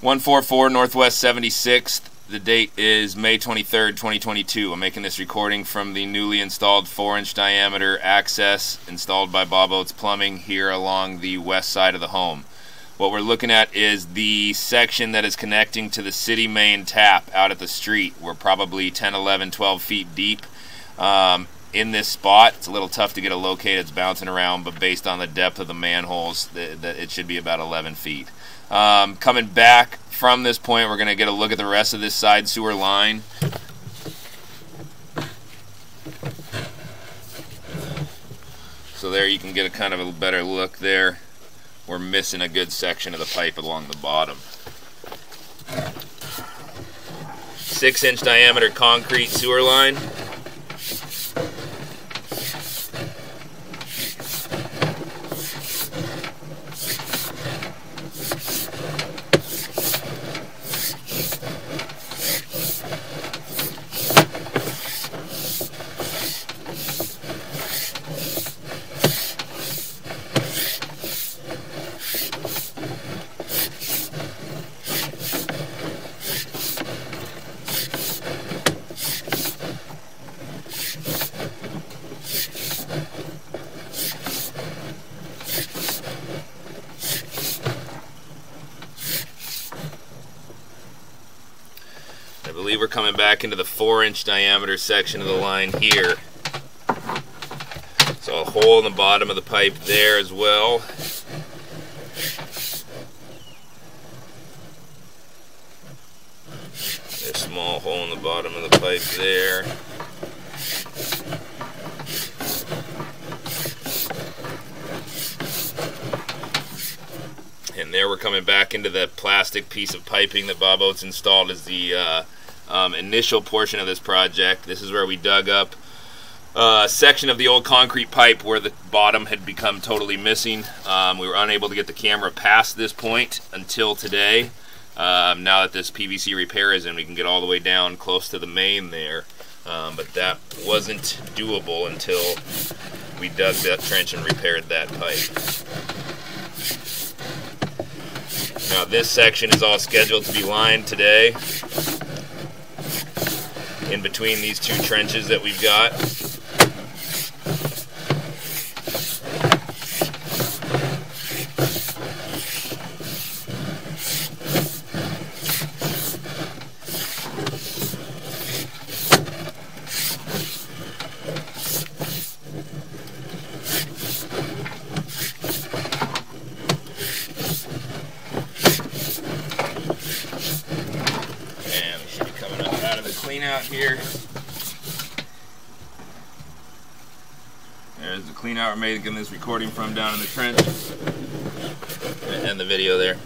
144 Northwest 76th. The date is May 23rd, 2022. I'm making this recording from the newly installed 4-inch diameter access installed by Oates Plumbing here along the west side of the home. What we're looking at is the section that is connecting to the city main tap out at the street. We're probably 10, 11, 12 feet deep in this spot. It's a little tough to get it located. It's bouncing around, but based on the depth of the manholes, it should be about 11 feet. Coming back from this point, we're going to get a look at the rest of this side sewer line. So there you can get a kind of a better look there. We're missing a good section of the pipe along the bottom. 6-inch diameter concrete sewer line. I believe we're coming back into the 4-inch diameter section of the line here. So a hole in the bottom of the pipe there as well. There's a small hole in the bottom of the pipe there. And there we're coming back into the plastic piece of piping that Oates installed as the initial portion of this project. This is where we dug up a section of the old concrete pipe where the bottom had become totally missing. We were unable to get the camera past this point until today. Now that this PVC repair is in, we can get all the way down close to the main there. But that wasn't doable until we dug that trench and repaired that pipe. Now this section is all scheduled to be lined today in between these two trenches that we've got. Clean out here. There's the clean out we're making this recording from down in the trench. And the video there.